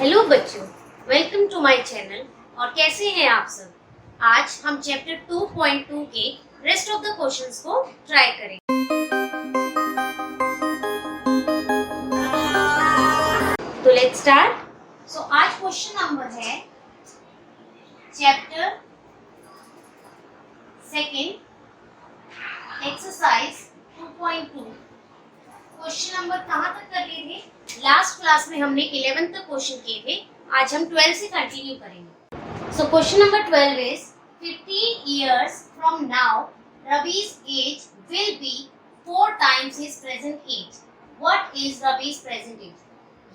Hello बच्चों, welcome to my channel. और कैसे हैं आप सब। आज हम चैप्टर 2.2 के रेस्ट ऑफ द क्वेश्चंस को ट्राई करेंगे। तो लेट्स स्टार्ट। सो आज क्वेश्चन नंबर है chapter second exercise 2.2। Question number कहाँ तक कर लिए थे? लास्ट क्लास में हमने 11 तक क्वेश्चन किए थे। आज हम 12 से कंटिन्यू करेंगे। So question number 12 is 15 years from now Ravi's age will be 4 times his present age. What is Ravi's present age?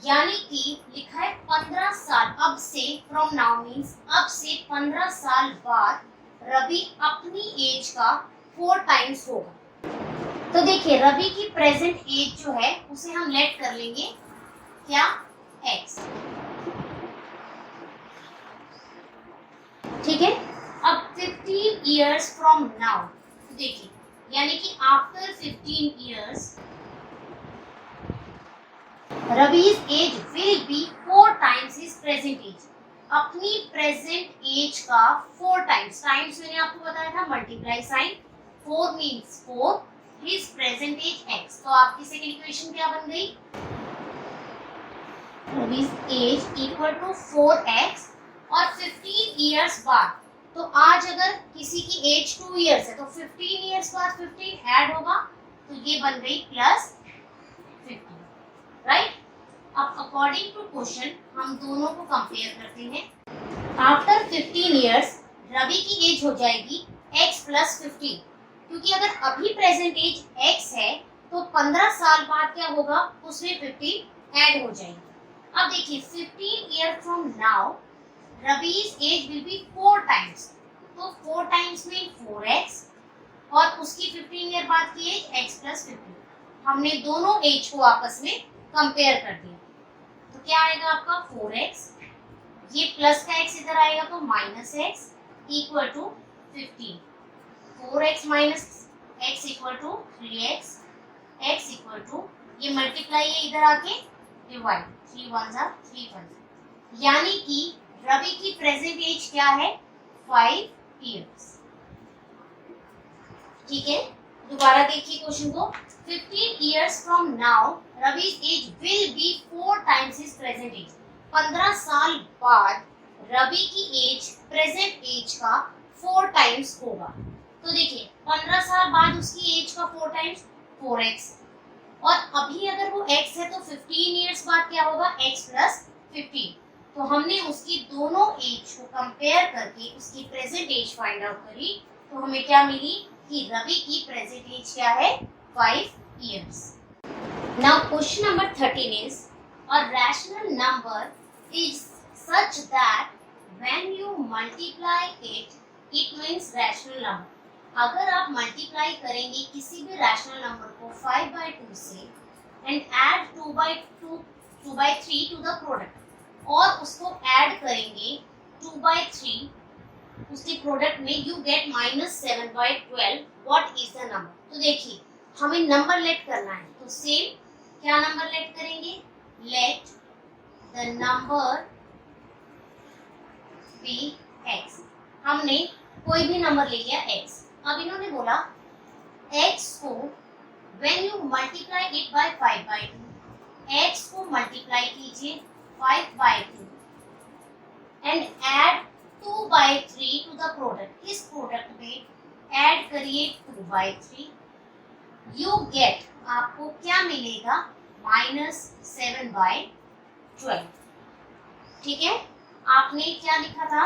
यानी कि लिखा है 15 साल अब से, फ्रॉम नाउ मीन्स अब से 15 साल बाद रवि अपनी एज का 4 टाइम्स होगा। तो देखिए रवि की प्रेजेंट एज जो है उसे हम लेट कर लेंगे क्या, x। ठीक है। अब 15 years from now देखिए, यानी कि after 15 years Ravi's age will be 4 times his present age। अपनी प्रेजेंट एज का 4 टाइम्स, टाइम्स मैंने आपको बताया था multiply sign, 4 means 4, his present age x। तो आपकी सेकंड इक्वेशन क्या बन गई? Ravi's age equal to 4x। और 15 years बाद, तो आज अगर किसी की एज 2 years है तो 15 years बाद 15 ऐड होगा, तो ये बन गई प्लस 15, राइट। अब अकॉर्डिंग टू क्वेश्चन हम दोनों को कंपेयर करते हैं। आफ्टर 15 years रवि की एज हो जाएगी x प्लस 15, क्योंकि अगर अभी प्रेजेंट एज x है तो 15 साल बाद क्या होगा, उसमें 15 ऐड हो जाएगी। अब देखिए 15 year from now Ravi's age will be 4 times, तो 4 टाइम्स में 4x और उसकी 15 ईयर बाद की एज x प्लस 15। हमने दोनों एज को आपस में कंपेयर कर दिया, तो क्या आएगा आपका 4x, ये प्लस का x इधर आएगा तो minus x equal to 15। 4x minus x equal to 3x, x equal to ये मल्टीप्लाई है इधर आके डिवाइड, 3 1 जा 3 1, यानी कि रवि की प्रेजेंट एज क्या है 5 years। ठीक है, दोबारा देखिए क्वेश्चन को। 15 years from now Ravi's age will be 4 times his present age। 15 साल बाद रवि की एज प्रेजेंट एज का 4 टाइम्स होगा। तो देखिए 15 साल बाद उसकी एज का 4 टाइम्स 4x, और अभी अगर वो x है तो 15 years बाद क्या होगा x प्लस 15। तो हमने उसकी दोनों एज को कंपेयर करके उसकी प्रेजेंट एज फाइंड आउट करी, तो हमें क्या मिली कि रवि की प्रेजेंट एज क्या है 5 years। Now question number 13 is a rational number is such that when you multiply it means rational number. अगर आप मल्टीप्लाई करेंगे किसी भी रैशनल नंबर को 5/2 से and add 2/3 to the product, और उसको ऐड करेंगे 2/3 उसके प्रोडक्ट में, you get -7/12। What is the number? तो देखिए हमें नंबर लेट करना है, तो सेम क्या नंबर लेट करेंगे, let the number be x। हमने कोई भी नंबर ले लिया x। अब इन्होंने बोला x को when you multiply it by 5/2, x को मल्टीप्लाई कीजिए 5/2 and add 2/3 to the product। इस प्रोडक्ट में ऐड करिए 2/3, you get आपको क्या मिलेगा -7/12। ठीक है, आपने क्या लिखा था,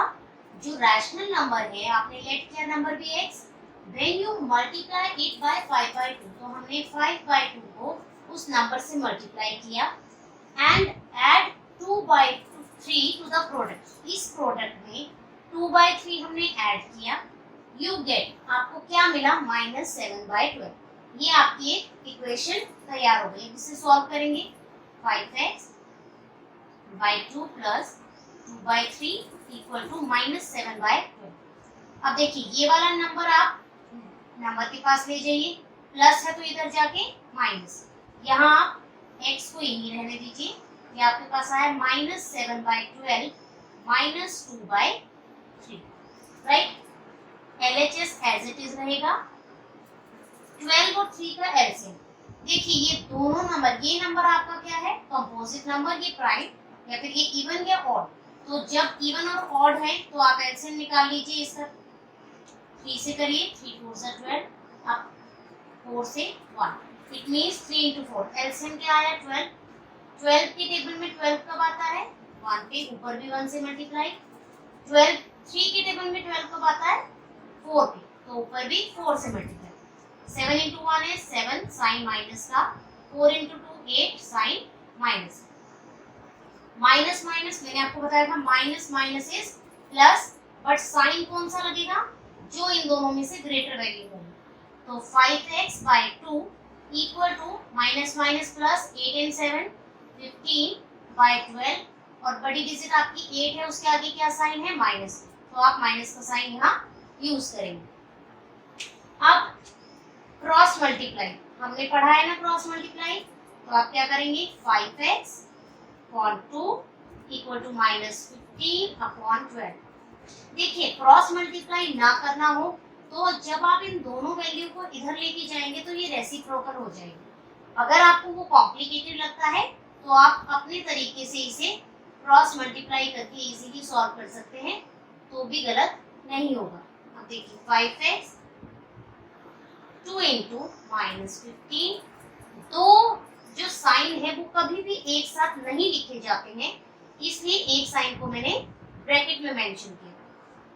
जो रैशनल नंबर है आपने लेट किया नंबर भी x, when you multiply it by 5/2, तो हमने 5/2 को उस नंबर से मल्टीप्लाई किया and add 2/3 to the product। इस प्रोडक्ट में 2/3 हमने ऐड किया, you get आपको क्या मिला -7/12। ये आपकी एक इक्वेशन तैयार हो गई, जिसे सॉल्व करेंगे 5x/2 प्लस 2/3 इक्वल टू -7/12। अब देखिए ये वाला नंबर आप नंबर के पास ले जाइए, प्लस है तो इधर जाके माइनस, यहाँ आप x को यही रहने दीजिए ये आपके पास आया -7/12 -2/3, right. LHS as it is रहेगा। 12 और 3 का एलसीएम, देखिए ये दोनों नंबर, ये नंबर आपका क्या है कंपोजिट नंबर, ये प्राइम या फिर ये इवन या ऑड। तो जब इवन और ऑड है तो आप एलसीएम निकाल लीजिए इसका। 3 से करिए, 3 4 सा 12, अब 4 से 1, इट मींस 3 into 4, एलसीएम क्या आया 12। 12 के टेबल में 12 कब आता है 1 पे, ऊपर भी 1 से मल्टीप्लाई। 12 3 के टेबल में 12 कब आता है 4 पे, तो ऊपर भी 4 से multiply. 7 into 1 is 7 sign minus का, 4 into 2 8 sign minus. Minus minus मैंने आपको बताया था minus minus is plus, but sign कौन सा लगेगा जो इन दोनों में से ग्रेटर वैल्यू होगी। तो 5x/2 equal to minus minus plus 8 and 7 15/12, और बड़ी डिजिट आपकी 8 है, उसके आगे क्या साइन है माइनस, तो आप माइनस का साइन यहाँ यूज करेंगे। अब क्रॉस मल्टीप्लाई हमने पढ़ा है ना, क्रॉस मल्टीप्लाई, तो आप क्या करेंगे 5x/2 इक्वल टू -15/12। देखिए क्रॉस मल्टीप्लाई ना करना हो तो जब आप इन दोनों वैल्यू को इधर लेके जाएंगे तो ये रेसिप्रोकल हो जाएगी। अगर आपको वो कॉम्प्लिकेटेड लगता है तो आप अपने तरीके से इसे क्रॉस मल्टीप्लाई करके इजीली सॉल्व कर सकते हैं, तो भी गलत नहीं होगा। अब देखिए 5x 2 into -15, तो जो साइन है वो कभी भी एक साथ नहीं लिखे जाते हैं, इसलिए एक साइन को मैंने ब्रैकेट में मेंशन किया।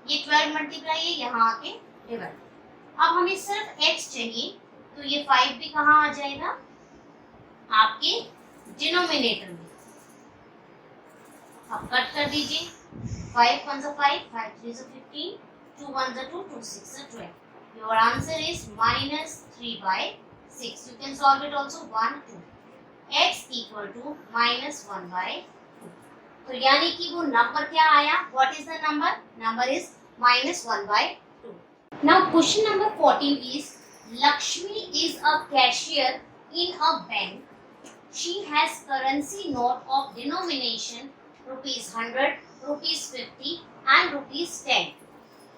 ये 12 मल्टीप्लाई है, यहाँ आके डिवाइड। अब हमें सिर्फ x चाहिए, तो ये 5 भी कहाँ आ जाएगा आपके डिनोमिनेटर में। अब कट कर दीजिए, 5 1 5, 5 3 15, 2 1 2, 2 6 12। Your answer is -3/6. You can solve it also 1 2. X equal to -1/2. तो यानी कि वो नंबर क्या आया, what is the number? Number is -1/2. Now question number 14 is, Lakshmi is a cashier in a bank. She has currency note of denomination ₹100, ₹50 and ₹10.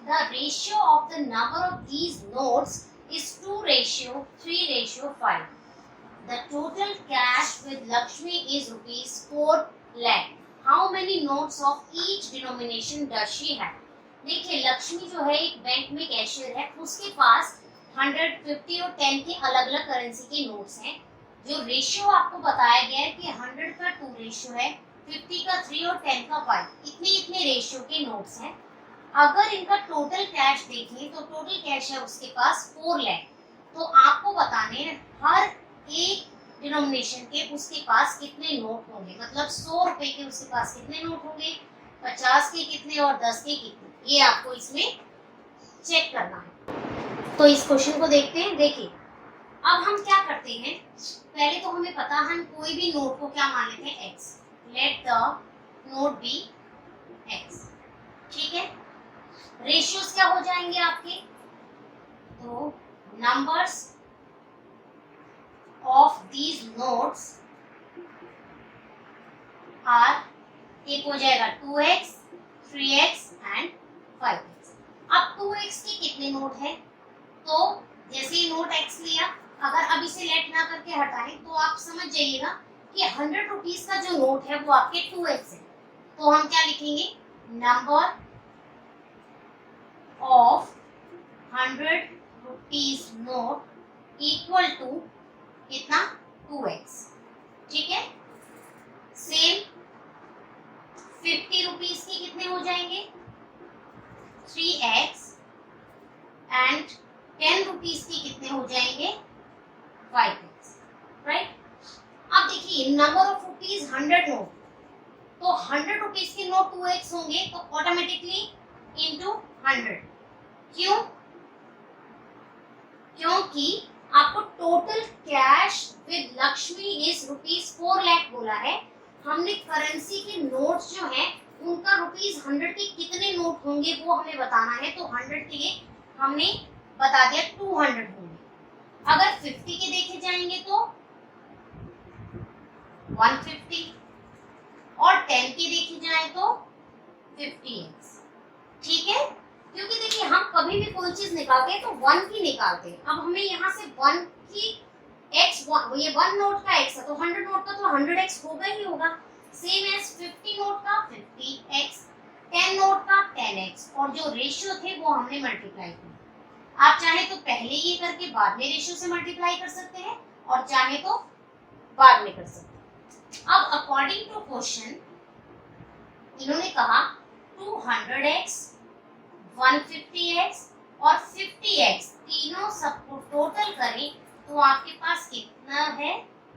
The ratio of the number of these notes is 2:3:5. The total cash with Lakshmi is ₹4 lakh. How many notes of each denomination does she have? देखिए लक्ष्मी जो है एक bank में cashier है, उसके पास 100, 50 और 10 के अलग अलग करेंसी के नोट्स हैं। जो रेशियो आपको बताया गया है कि 100 का 2 रेशियो है, 50 का 3 और 10 का 5, इतने इतने रेशियो के नोट्स हैं। अगर इनका टोटल कैश देखें तो टोटल कैश है उसके पास 4 लाख। तो आपको बताने हर एक डिनोमिनेशन के उसके पास कितने नोट होंगे, मतलब 100 रुपए के उसके पास कितने नोट होंगे, 50 के कितने और 10 के कितने, ये आपको इसमें चेक करना है। तो इस क्वेश्चन को देखते हैं। देखिए अब हम क्या करते हैं, पहले तो हमें पता, हम कोई भी नोट को क्या मान लेते हैं x, let the note be x, ठीक है। रेशियोज क्या हो जाएंगे आपके, तो numbers of these notes are, एक हो जाएगा 2x, 3x एंड 5x। अब 2x के कितने नोट है, तो जैसे ही नोट x लिया, अगर अब इसे लेट ना करके हटाएं तो आप समझ जाइएगा कि 100 रुपीज का जो नोट है वो आपके 2x है। तो हम क्या लिखेंगे, number of 100 rupees note equal to कितना 2x, ठीक है। सेम 50 रुपीज के कितने हो जाएंगे 3x एंड 10 रुपीज के कितने हो जाएंगे 5x, राइट। अब देखिए नंबर ऑफ रुपीज 100 नोट, तो 100 रुपीज के नोट 2x होंगे तो ऑटोमेटिकली इनटू 100। क्यों, क्योंकि आपको total cash with Lakshmi is ₹4 lakh बोला है। हमने करेंसी के नोट्स जो हैं उनका ₹100 के कितने नोट होंगे वो हमें बताना है। तो 100 के लिए हमने बता दिया 200 होंगे। अगर 50 के देखे जाएंगे तो 150, और 10 की देखी जाए तो 50x। ठीक है, क्योंकि देखिए हम कभी भी कोई चीज निकालते हैं तो 1 की निकालते हैं। अब हमें यहाँ से 1 की x, ये 1 नोट का x है तो 100 नोट का तो 100x होगा ही होगा। सेम एज 50 नोट का 50x, 10 नोट का 10x, और जो रेशियो थे वो हमने मल्टीप्लाई किए। आप चाहे तो पहले ये करके बाद में रेशियो से मल्टीप्लाई कर सकते हैं और चाहे तो बाद में कर सकते हैं। अब अकॉर्डिंग टू क्वेश्चन इन्होंने कहा 200x, 150x और 50x तीनों सबको टोटल करें तो आपके पास कितना है?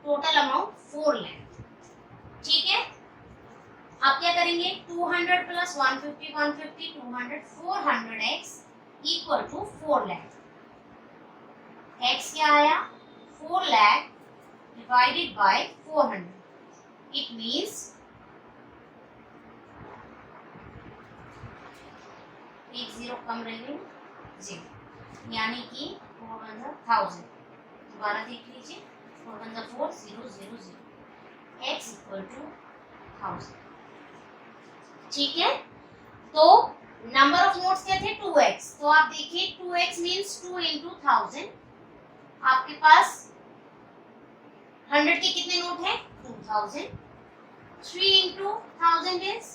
Total amount 4 lakh. ठीक है, आप क्या करेंगे? 200 plus 150, 150, 200, 400x equal to 4 lakh. x क्या आया? 4 lakh divided by 400। It means एक जीरो कम रहेंगे 0, यानी कि 41000। दोबारा देख लीजिए, 4 0 0 0, x इक्वल टू 1000। ठीक है, तो नंबर ऑफ नोट्स क्या थे? 2x। तो आप देखिए 2x मीन्स 2 into 1000। आपके पास 100 के कितने नोट हैं? 2000। 3 into 1000 is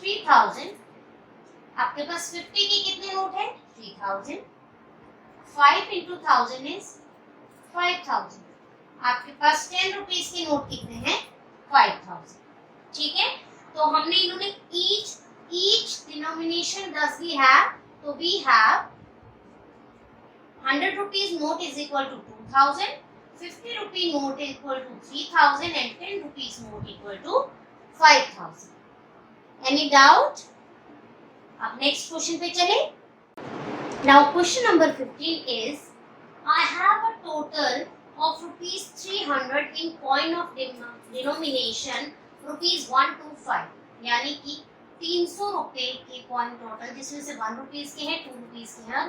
3000। आपके पास 50 के कितने नोट हैं? 3000। 5 into 1000 is 5000। आपके पास 10 रुपीस के नोट कितने हैं? 5000। ठीक है, तो हमने इन्होंने each denomination does we have, so we have 100 rupees note is equal to 2000, 50 rupee note is equal to 3000 and 10 rupees note equal to 5000. Any doubt? अब next question पे चले। Now question number 15 is I have a total of rupees 300 in coin of denomination rupees 1 to 5, यानी कि 300 रुपए के coin total, जिसमें से 1 rupees के हैं, 2 रुपीस के हैं,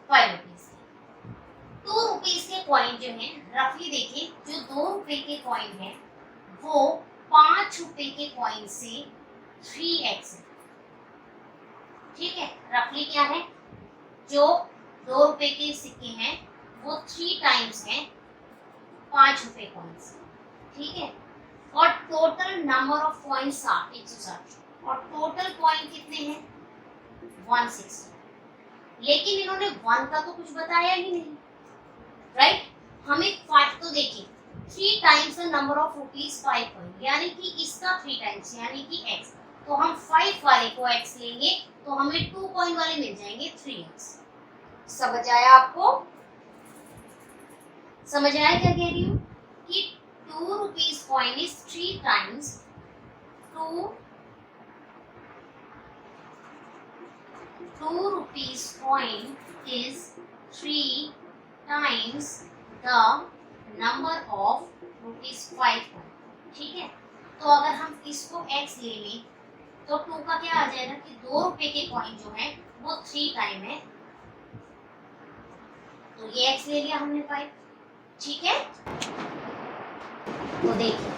5 रुपीस के। 2 रुपीस के कॉइन जो हैं, रफली देखिए, जो 2 रुपए के कॉइन हैं वो 5 रुपए के कॉइन से 3x है। ठीक है, रफली क्या है? जो 2 रुपए के सिक्के हैं वो 3 टाइम्स हैं 5 रुपए कॉइन से। ठीक है, और टोटल नंबर ऑफ कॉइन 160, और टोटल कॉइन कितने हैं? 160। लेकिन इन्होंने 1 का तो कुछ बताया ही नहीं, राइट? हमें 5 तो देखिए 3 times the number of rupees 5 coin, यानी कि इसका 3 टाइम्स यानी कि x। तो हम 5 वाले को x लेंगे तो हमें 2 कॉइन वाले मिल जाएंगे 3x। समझ आया आपको? समझ आया क्या कह रही हूँ? कि 2 rupees coin is 3 times 2 rupees coin is 3 times the number of rupees 5 coin। ठीक है, तो अगर हम इसको x ले लें तो 2 का क्या आ जाएगा कि 2 रुपए के कॉइन जो है वो 3 टाइम है, तो ये x ले लिया हमने 5। ठीक है, तो देखिए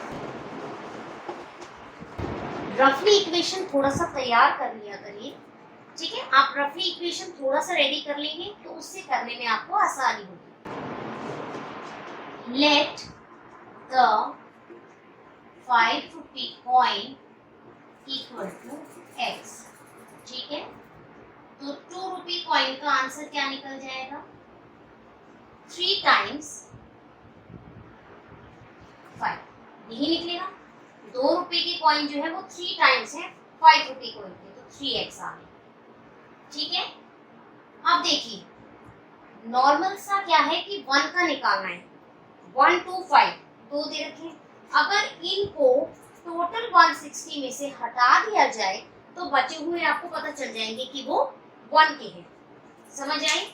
रफली इक्वेशन थोड़ा सा तैयार कर लिया करिए। ठीक है, आप रफली इक्वेशन थोड़ा सा रेडी कर लेंगे तो उससे करने में आपको आसानी होगी। Let the 5 rupee coin equal to x। ठीक है, तो 2 रुपी कॉइन का आंसर क्या निकल जाएगा? 3 टाइम्स 5, यही निकलेगा। 2 रुपए के कॉइन जो है वो 3 टाइम्स है 5 रुपए कॉइन के, तो 3x आ गया। ठीक है, अब देखिए नॉर्मल सा क्या है कि 1 का निकालना है। 1 2 5 2 दे रखे, अगर इनको टोटल 160 में से हटा दिया जाए तो बचे हुए आपको पता चल जाएंगे कि वो 1 के हैं। समझ आई?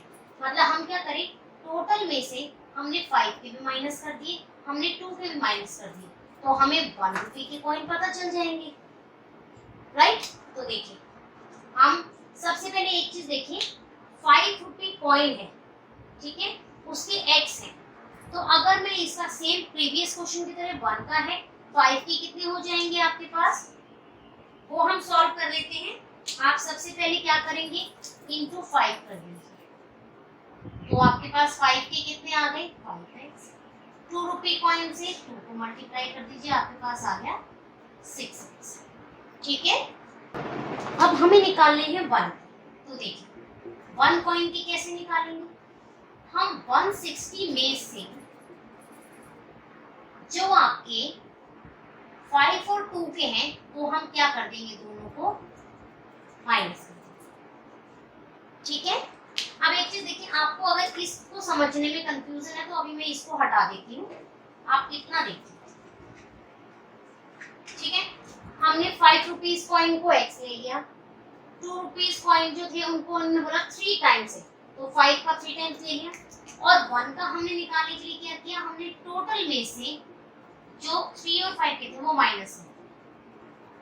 मतलब हम क्या करें, टोटल में से हमने 5 के भी माइनस कर दिए, हमने 2 के भी माइनस कर दिए, तो हमें 1 रुपए के कॉइन पता चल जाएंगे, राइट? तो देखिए हम सबसे पहले एक चीज देखिए, 5 रुपी कॉइन है, ठीक है, उसके x है, तो अगर मैं इसका सेम प्रीवियस क्वेश्चन की तरह 1 का है 5 के कितने हो जाएंगे आपके पास, वो हम सॉल्व कर लेते हैं। आप सबसे पहले क्या करेंगे, इंटू 5 कर दीजिए। तो आपके पास 5 के कितने आ गए, 5x। 2 रुपये कॉइन से 2 को मल्टीप्लाई कर दीजिए, आपके पास आ गया 6x। ठीक है, अब हमें निकालने हैं 1। तो देखिए 1 कॉइन की कैसे निकालेंगे, हम 160 में से जो आपके 5 और 2 के हैं वो हम क्या कर देंगे, दोनों को माइनस कर देंगे। ठीक है, अब एक चीज देखिए, आपको अगर इसको समझने में कंफ्यूजन है तो अभी मैं इसको हटा देती हूँ, आप इतना देखिए। ठीक है, हमने 5 रुपीज कॉइन को x ले लिया, 2 रुपीज कॉइन जो थे उनको उन्होंने बोला 3 टाइम्स है, तो 5 का 3 टाइम्स ले लिया, और 1 का हमने निकालने के लिए क्या किया, हमने टोटल में से जो 3 और 5 के थे वो माइनस है,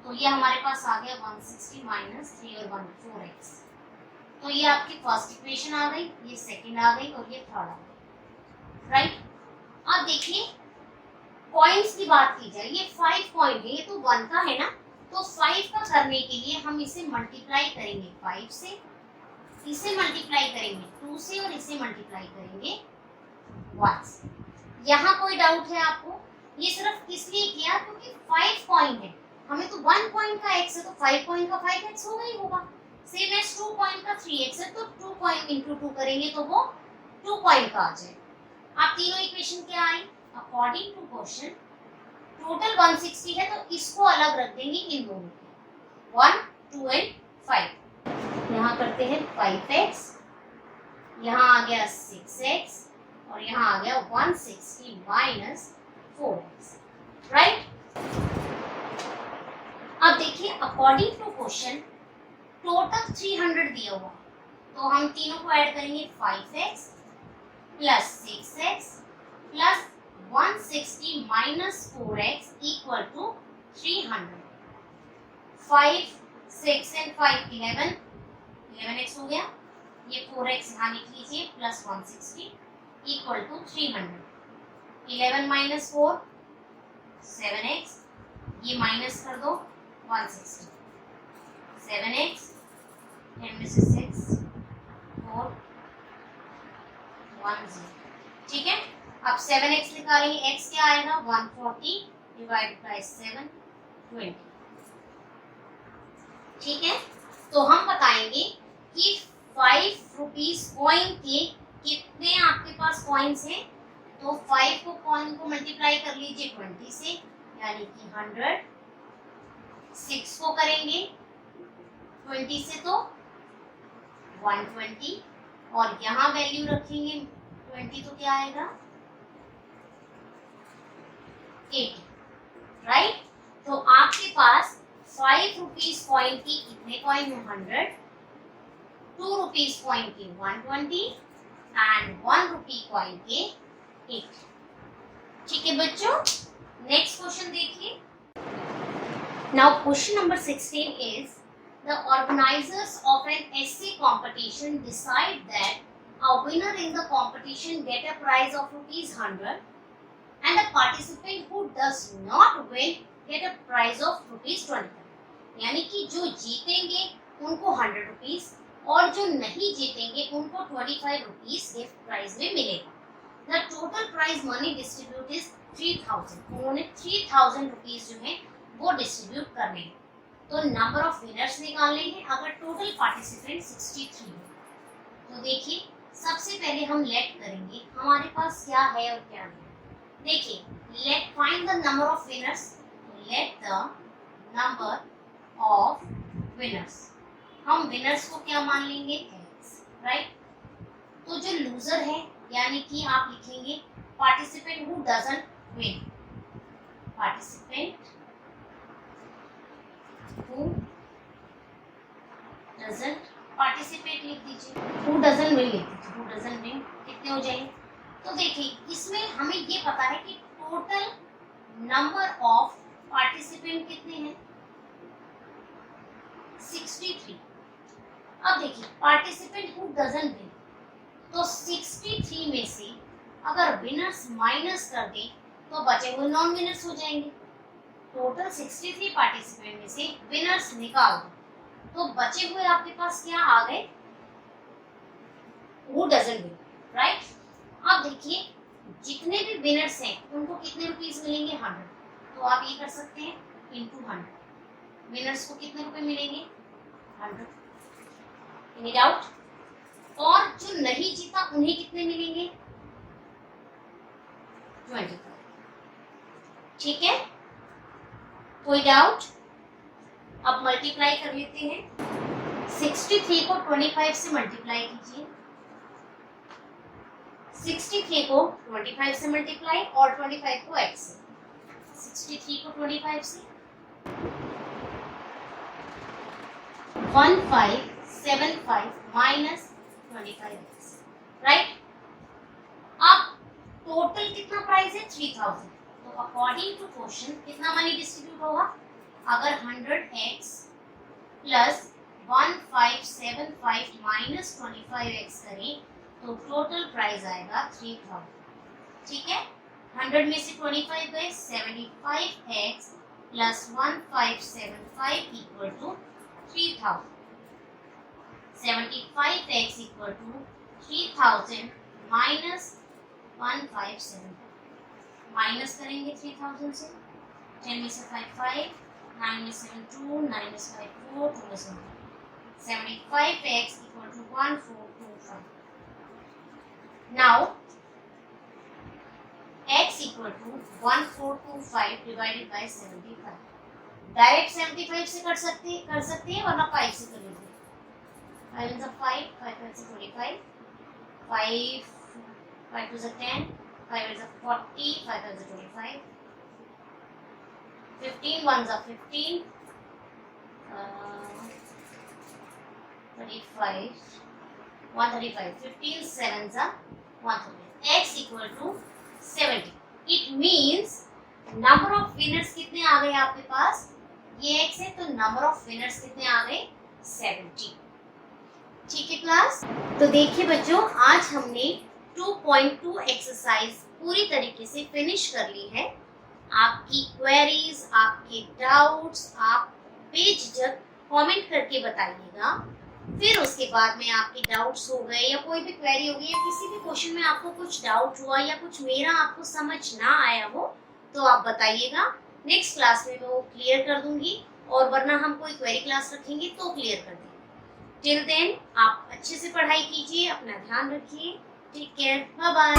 तो ये हमारे पास आ गया 160 माइनस 3 और 1 4x। तो ये आपकी फर्स्ट इक्वेशन आ गई, ये सेकंड आ गई और ये थर्ड आ गई। राइट, अब देखिए कॉइन्स की बात की जाए, ये 5 कॉइन है, ये तो 1 का है ना, तो 5 का करने के लिए हम इसे मल्टीप्लाई करेंगे 5 से, इसे मल्टीप्लाई करेंगे 2 से और इसे मल्टीप्लाई करेंगे 1 से। यहाँ कोई डाउट है आपको, ये सिर्फ इसलिए किया क्योंकि 5 कॉइन है, हमें तो 1 कॉइन का x है तो 5 कॉइन का 5x होगा ही होगा। सेम एज 2 कॉइन का 3x है तो 2 कॉइन इंटू 2 करेंगे तो वो 2 कॉइन का आ जाए। आप तीनों इक्वेशन क्या आई, अकॉर्डिंग टू क्वेश्चन टोटल 160 है तो इसको अलग रख देंगे इन दोनों को, 1 2 एंड 5। यहाँ करते हैं 5x, यहाँ आ गया 6x और यहाँ आ गया 160 माइनस 4x। राइट, अब देखिए अकॉर्डिंग टू क्वेश्चन टोटल 300 दिया हुआ, तो हम तीनों को ऐड करेंगे 5x plus 6x plus 160 minus 4x equal to 300। 5 6 and 5 11x हो गया, ये 4x यहाँ लिख लीजिए plus 160 equal to 300। 11 minus 4 7x, ये माइनस कर दो 160, 7x 10 में से 6 4 1 0। ठीक है, अब 7x निकालेंगे, x क्या आएगा 140 डिवाइड बाय 7 20। ठीक है, तो हम बताएंगे कि 5 रुपीज कॉइन के कितने आपके पास कॉइन्स हैं, तो 5 को कॉइन को मल्टीप्लाई कर लीजिए 20 से यानी कि 100, 6 को करेंगे 20 से तो 120 और यहाँ वैल्यू रखेंगे 20 तो क्या आएगा 80। राइट, तो आपके पास 5 रुपीज कॉइन की कितने कॉइन है 100, 2 रुपीज कॉइन के 120 एंड 1 रुपी कॉइन के 80। ठीक है बच्चों, नेक्स्ट क्वेश्चन देखिए। Now question number 16 is the organizers of an essay competition decide that a winner in the competition get a prize of ₹100 and a participant who does not win get a prize of ₹25। यानी कि जो जीतेंगे उनको 100 rupees और जो नहीं जीतेंगे उनको 25 रुपीज गिफ्ट प्राइज में मिलेगा। The total prize money distribute is 3000। उन्होंने 3000 रुपीज जो है वो डिस्ट्रीब्यूट करने हैं। तो नंबर ऑफ विनर्स निकालने हैं, अगर टोटल पार्टिसिपेंट 63 है तो देखिए सबसे पहले हम लेट करेंगे हमारे पास क्या है और क्या नहीं। देखिए let find the number of winners, late the number of winners, हम विनर्स को क्या मान लेंगे x। राइट, तो जो लूजर है यानी कि आप लिखेंगे participant who doesn't win, participant who doesn't participate लिख दीजिए, who doesn't win लिख दीजिए, who doesn't win कितने हो जाएंगे। तो देखिए इसमें हमें ये पता है कि टोटल नंबर ऑफ पार्टिसिपेंट कितने हैं 63। अब देखिए पार्टिसिपेंट हु डजंट विन, तो 63 में से अगर विनर्स माइनस कर दें तो बचे हुए नॉन विनर्स हो जाएंगे। टोटल 63 पार्टिसिपेंट में से विनर्स निकाल दो, तो बचे हुए आपके पास क्या आ गए, हु डजंट विन, राइट। अब देखिए जितने भी विनर्स हैं उनको कितने रुपीस मिलेंगे, 100। तो आप ये कर सकते हैं इंटू 100, विनर्स को कितने रुपए मिलेंगे, 100। Any doubt? और जो नहीं जीता उन्हें कितने मिलेंगे, 25। ठीक है, कोई डाउट? अब मल्टीप्लाई कर लेते हैं। 63 को 25 से मल्टीप्लाई कीजिए, 63 को 25 से मल्टीप्लाई और 25 को x से। 63 को 25 से 1575 माइनस 25x, राइट। अब टोटल कितना प्राइस है, 3000। तो अकॉर्डिंग टू क्वेश्चन कितना मनी डिस्ट्रीब्यूट होगा, अगर 100x प्लस 1575 माइनस 25x करें तो टोटल प्राइस आएगा 3000। ठीक है, 100 में से 25 गए, 75x plus 1575 equal to 3000। 75x equal to 3000 minus 157, minus करेंगे 3000 से, 10 में से 5 5, 9 में 7 2, 9 में से 5 4, 2 में से 75x equal to 1425. Now x equal to 1425 divided by 75. Direct 75 से कर सकते हैं वरना 5 से कर लीजिए। 5 is 5, 5 is 25, 5 is 10, 5 is 40, 5 is 25, 15 ones are 15, 35, 135, 15 sevens are 130. X equal to 70. It means number of winners कितने आ गए आपके पास, ये x है तो number of winners कितने आ गए, 70। ठीक है क्लास, तो देखिए बच्चों आज हमने 2.2 एक्सरसाइज पूरी तरीके से फिनिश कर ली है। आपकी क्वेरीज, आपके डाउट्स आप बेझिझक कमेंट करके बताइएगा। फिर उसके बाद में आपके डाउट्स हो गए या कोई भी क्वेरी होगी या किसी भी क्वेश्चन में आपको कुछ डाउट हुआ या कुछ मेरा आपको समझ ना आया हो तो आप बताइएगा। नेक्स्ट क्लास में मैं वो क्लियर कर दूंगी और वरना हम कोई क्वेरी क्लास रखेंगे तो क्लियर कर देंगे। टिल देन आप अच्छे से पढ़ाई कीजिए, अपना ध्यान रखिए, टेक केयर, बाय बाय।